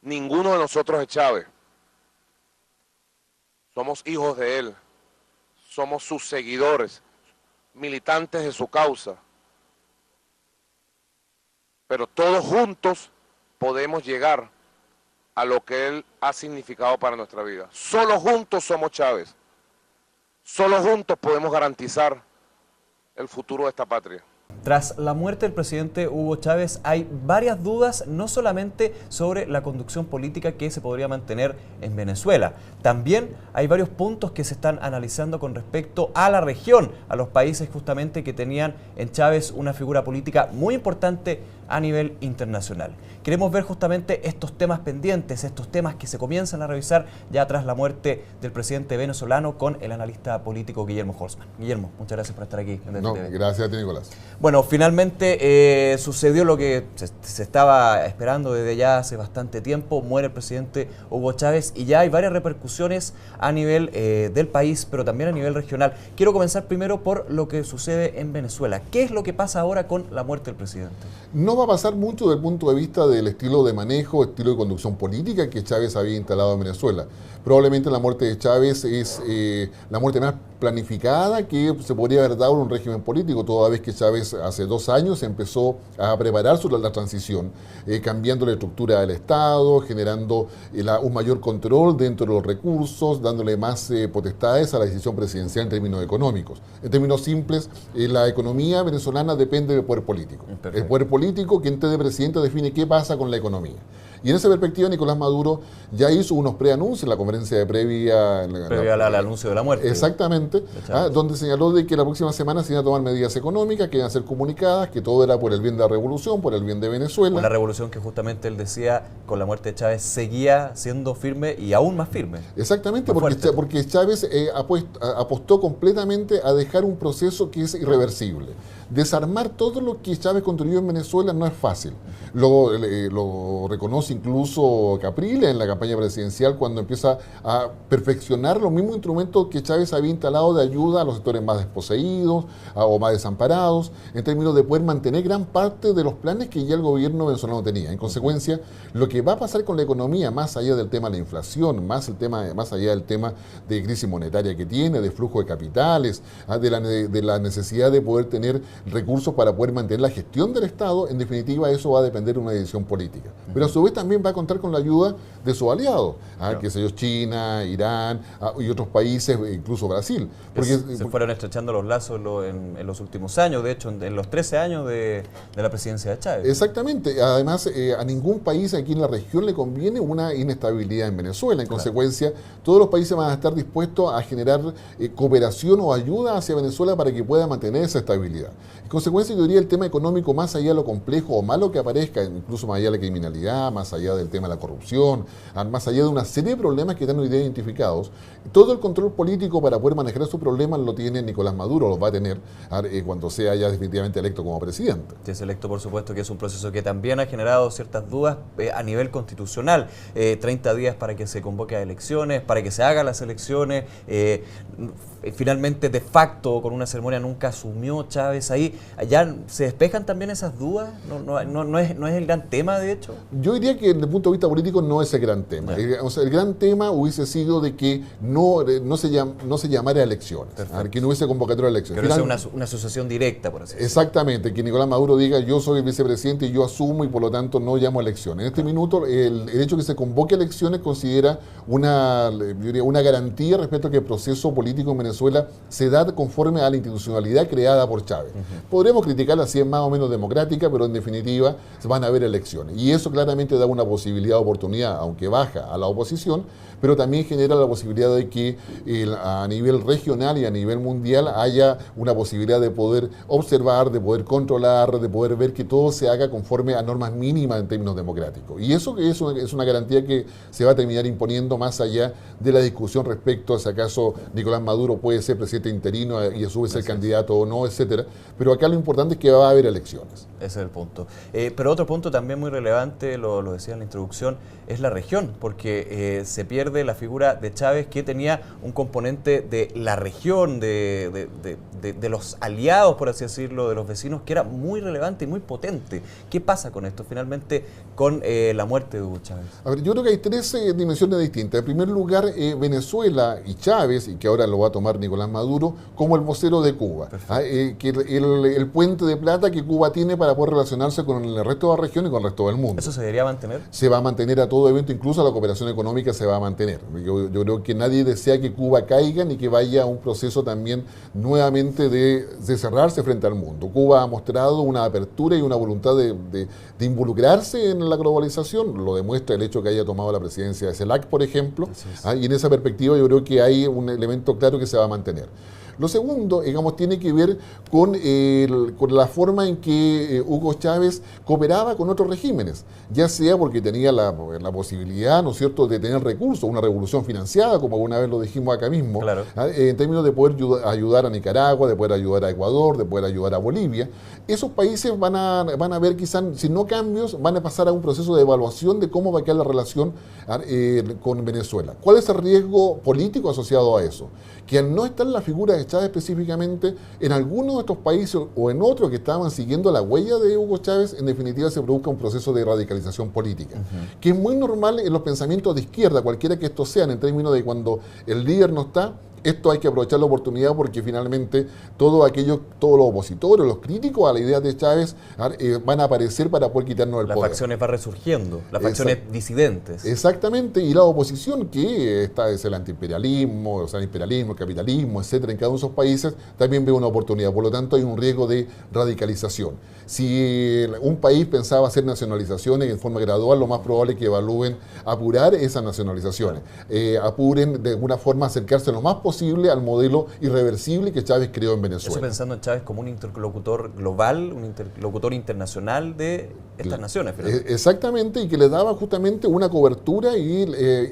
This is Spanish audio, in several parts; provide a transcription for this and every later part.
Ninguno de nosotros es Chávez. Somos hijos de él. Somos sus seguidores, militantes de su causa. Pero todos juntos podemos llegar a lo que él ha significado para nuestra vida. Solo juntos somos Chávez. Solo juntos podemos garantizar el futuro de esta patria. Tras la muerte del presidente Hugo Chávez hay varias dudas, no solamente sobre la conducción política que se podría mantener en Venezuela. También hay varios puntos que se están analizando con respecto a la región, a los países justamente que tenían en Chávez una figura política muy importante a nivel internacional. Queremos ver justamente estos temas pendientes, estos temas que se comienzan a revisar ya tras la muerte del presidente venezolano con el analista político Guillermo Holzman. Guillermo, muchas gracias por estar aquí en DTV. Gracias a ti, Nicolás. Bueno, finalmente sucedió lo que se estaba esperando desde ya hace bastante tiempo. Muere el presidente Hugo Chávez y ya hay varias repercusiones a nivel del país, pero también a nivel regional. Quiero comenzar primero por lo que sucede en Venezuela. ¿Qué es lo que pasa ahora con la muerte del presidente? No va a pasar mucho desde el punto de vista del estilo de manejo, estilo de conducción política que Chávez había instalado en Venezuela. Probablemente la muerte de Chávez es la muerte más planificada que se podría haber dado en un régimen político, toda vez que Chávez hace 2 años empezó a preparar sobre la transición, cambiando la estructura del Estado, generando un mayor control dentro de los recursos, dándole más potestades a la decisión presidencial en términos económicos. En términos simples, la economía venezolana depende del poder político. Perfecto. El poder político, quien esté de presidente, define qué pasa con la economía. Y en esa perspectiva, Nicolás Maduro ya hizo unos preanuncios en la conferencia de previa al anuncio de la muerte. Exactamente, donde señaló de que la próxima semana se iban a tomar medidas económicas que iban a ser comunicadas, que todo era por el bien de la revolución, por el bien de Venezuela. Una revolución que justamente él decía, con la muerte de Chávez, seguía siendo firme y aún más firme. Exactamente, más porque Chávez apostó completamente a dejar un proceso que es irreversible. Desarmar todo lo que Chávez construyó en Venezuela no es fácil. Lo reconoce incluso Capriles en la campaña presidencial cuando empieza a perfeccionar los mismos instrumentos que Chávez había instalado de ayuda a los sectores más desposeídos o más desamparados, en términos de poder mantener gran parte de los planes que ya el gobierno venezolano tenía. En consecuencia, lo que va a pasar con la economía, más allá del tema de la inflación, más allá del tema de crisis monetaria que tiene, de flujo de capitales, de la necesidad de poder tener recursos para poder mantener la gestión del Estado, en definitiva eso va a depender de una decisión política. Pero a su vez también va a contar con la ayuda de sus aliados, que es China, Irán y otros países, incluso Brasil. Porque se fueron estrechando los lazos en los últimos años, de hecho en los 13 años de la presidencia de Chávez. Exactamente, además a ningún país aquí en la región le conviene una inestabilidad en Venezuela, en consecuencia todos los países van a estar dispuestos a generar cooperación o ayuda hacia Venezuela para que pueda mantener esa estabilidad. En consecuencia, yo diría el tema económico, más allá de lo complejo o malo que aparezca, incluso más allá de la criminalidad, más allá del tema de la corrupción, más allá de una serie de problemas que están hoy día identificados, todo el control político para poder manejar esos problemas lo tiene Nicolás Maduro, los va a tener cuando sea ya definitivamente electo como presidente. Si es electo, por supuesto, que es un proceso que también ha generado ciertas dudas a nivel constitucional. 30 días para que se convoque a elecciones, para que se hagan las elecciones. Finalmente, de facto, con una ceremonia nunca asumió Chávez ahí. ¿Ya se despejan también esas dudas? ¿No es el gran tema, de hecho? Yo diría que desde el punto de vista político no es el gran tema. El gran tema hubiese sido de que no se llamara a elecciones, que no hubiese convocatoria de elecciones. Que no sea una asociación directa, por así decirlo. Exactamente, que Nicolás Maduro diga yo soy el vicepresidente y yo asumo y por lo tanto no llamo a elecciones. En este minuto el hecho de que se convoque a elecciones considera una garantía respecto a que el proceso político en Venezuela se da conforme a la institucionalidad creada por Chávez. Podremos criticarla si es más o menos democrática, pero en definitiva se van a haber elecciones. Y eso claramente da una posibilidad de oportunidad, aunque baja, a la oposición, pero también genera la posibilidad de que a nivel regional y a nivel mundial haya una posibilidad de poder observar, de poder controlar, de poder ver que todo se haga conforme a normas mínimas en términos democráticos. Y eso es una garantía que se va a terminar imponiendo más allá de la discusión respecto a si acaso Nicolás Maduro puede ser presidente interino y a su vez ser candidato o no, etcétera. Pero acá lo importante es que va a haber elecciones. Ese es el punto. Pero otro punto también muy relevante, lo decía en la introducción, es la región, porque se pierde la figura de Chávez, que tenía un componente de la región, de los aliados, por así decirlo, de los vecinos, que era muy relevante y muy potente. ¿Qué pasa con esto finalmente con la muerte de Hugo Chávez? A ver, yo creo que hay tres dimensiones distintas. En primer lugar, Venezuela y Chávez, y que ahora lo va a tomar Nicolás Maduro, como el vocero de Cuba. Que el puente de plata que Cuba tiene para poder relacionarse con el resto de la región y con el resto del mundo. ¿Eso se debería mantener? Se va a mantener a todo evento, incluso la cooperación económica se va a mantener. Yo creo que nadie desea que Cuba caiga ni que vaya a un proceso también nuevamente de cerrarse frente al mundo. Cuba ha mostrado una apertura y una voluntad de involucrarse en la globalización, lo demuestra el hecho que haya tomado la presidencia de CELAC, por ejemplo, y en esa perspectiva yo creo que hay un elemento claro que se va a mantener. Lo segundo, digamos, tiene que ver con la forma en que Hugo Chávez cooperaba con otros regímenes, ya sea porque tenía la posibilidad, ¿no es cierto?, de tener recursos, una revolución financiada, como alguna vez lo dijimos acá mismo, claro, en términos de poder ayudar a Nicaragua, de poder ayudar a Ecuador, de poder ayudar a Bolivia. Esos países van a ver quizás, si no cambios, van a pasar a un proceso de evaluación de cómo va a quedar la relación con Venezuela. ¿Cuál es el riesgo político asociado a eso? Que al no estar la figura de Chávez específicamente, en algunos de estos países o en otros que estaban siguiendo la huella de Hugo Chávez, en definitiva se produzca un proceso de radicalización política, que es muy normal en los pensamientos de izquierda, cualquiera que estos sean, en términos de cuando el líder no está. Esto hay que aprovechar la oportunidad porque finalmente todos los opositores, los críticos a la idea de Chávez van a aparecer para poder quitarnos el poder. Las facciones van resurgiendo, las facciones disidentes. Exactamente, y la oposición que está es el antiimperialismo, o sea, el imperialismo, el capitalismo, etcétera, en cada uno de esos países también ve una oportunidad. Por lo tanto, hay un riesgo de radicalización. Si un país pensaba hacer nacionalizaciones en forma gradual, lo más probable es que evalúen apurar esas nacionalizaciones, apuren de alguna forma acercarse lo más posible al modelo irreversible que Chávez creó en Venezuela. Eso pensando en Chávez como un interlocutor global, un interlocutor internacional de estas naciones. Exactamente, y que le daba justamente una cobertura y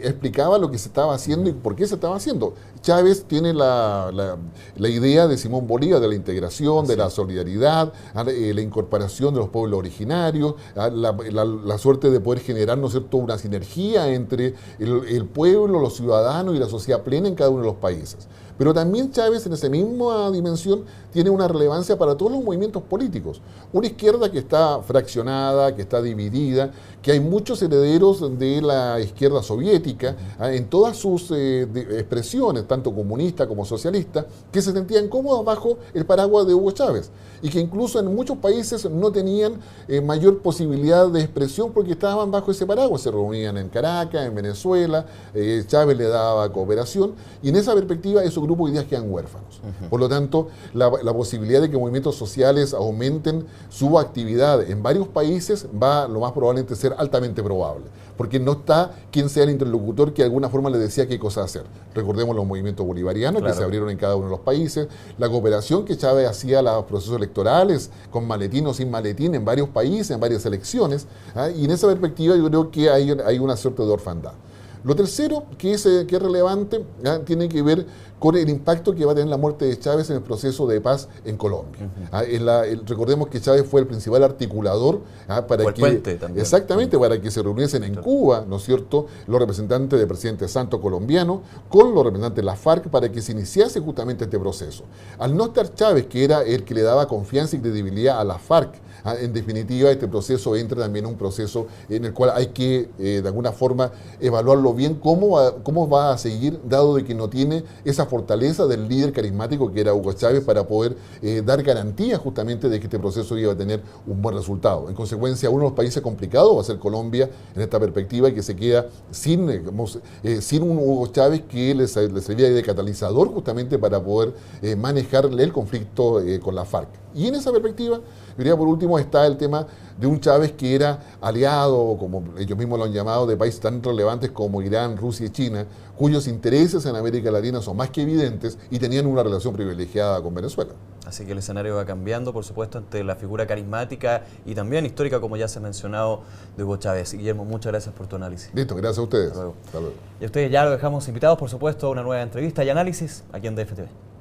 explicaba lo que se estaba haciendo y por qué se estaba haciendo. Chávez tiene la idea de Simón Bolívar, de la integración, de la solidaridad, la incorporación de los pueblos originarios, la suerte de poder generar, ¿no es cierto?, una sinergia entre el pueblo, los ciudadanos y la sociedad plena en cada uno de los países. Pero también Chávez en esa misma dimensión tiene una relevancia para todos los movimientos políticos. Una izquierda que está fraccionada, que está dividida, que hay muchos herederos de la izquierda soviética en todas sus expresiones, tanto comunista como socialista, que se sentían cómodos bajo el paraguas de Hugo Chávez y que incluso en muchos países no tenían mayor posibilidad de expresión porque estaban bajo ese paraguas. Se reunían en Caracas, en Venezuela, Chávez le daba cooperación y en esa perspectiva esos grupos hoy día quedan huérfanos. Por lo tanto, la posibilidad de que movimientos sociales aumenten su actividad en varios países va lo más probablemente ser altamente probable, porque no está quien sea el interlocutor que de alguna forma le decía qué cosa hacer. Recordemos los movimientos bolivarianos que se abrieron en cada uno de los países, la cooperación que Chávez hacía a los procesos electorales, con maletín o sin maletín, en varios países, en varias elecciones, y en esa perspectiva yo creo que hay una suerte de orfandad. Lo tercero que es relevante tiene que ver con el impacto que va a tener la muerte de Chávez en el proceso de paz en Colombia. Recordemos que Chávez fue el principal articulador para el puente también. Exactamente, para que se reuniesen en Cuba, ¿no es cierto?, los representantes del presidente Santos colombiano con los representantes de la FARC para que se iniciase justamente este proceso. Al no estar Chávez, que era el que le daba confianza y credibilidad a la FARC, en definitiva, este proceso entra también en un proceso en el cual hay que, de alguna forma, evaluarlo bien cómo va a seguir, dado de que no tiene esa fortaleza del líder carismático que era Hugo Chávez para poder dar garantías justamente de que este proceso iba a tener un buen resultado. En consecuencia, uno de los países complicados va a ser Colombia en esta perspectiva y que se queda sin un Hugo Chávez que le servía de catalizador justamente para poder manejarle el conflicto con la FARC. Y en esa perspectiva, diría por último, está el tema de un Chávez que era aliado, como ellos mismos lo han llamado, de países tan relevantes como Irán, Rusia y China, cuyos intereses en América Latina son más que evidentes y tenían una relación privilegiada con Venezuela. Así que el escenario va cambiando, por supuesto, ante la figura carismática y también histórica, como ya se ha mencionado, de Hugo Chávez. Guillermo, muchas gracias por tu análisis. Listo, gracias a ustedes. Hasta luego. Hasta luego. Y a ustedes ya lo dejamos invitados, por supuesto, a una nueva entrevista y análisis aquí en DFTV.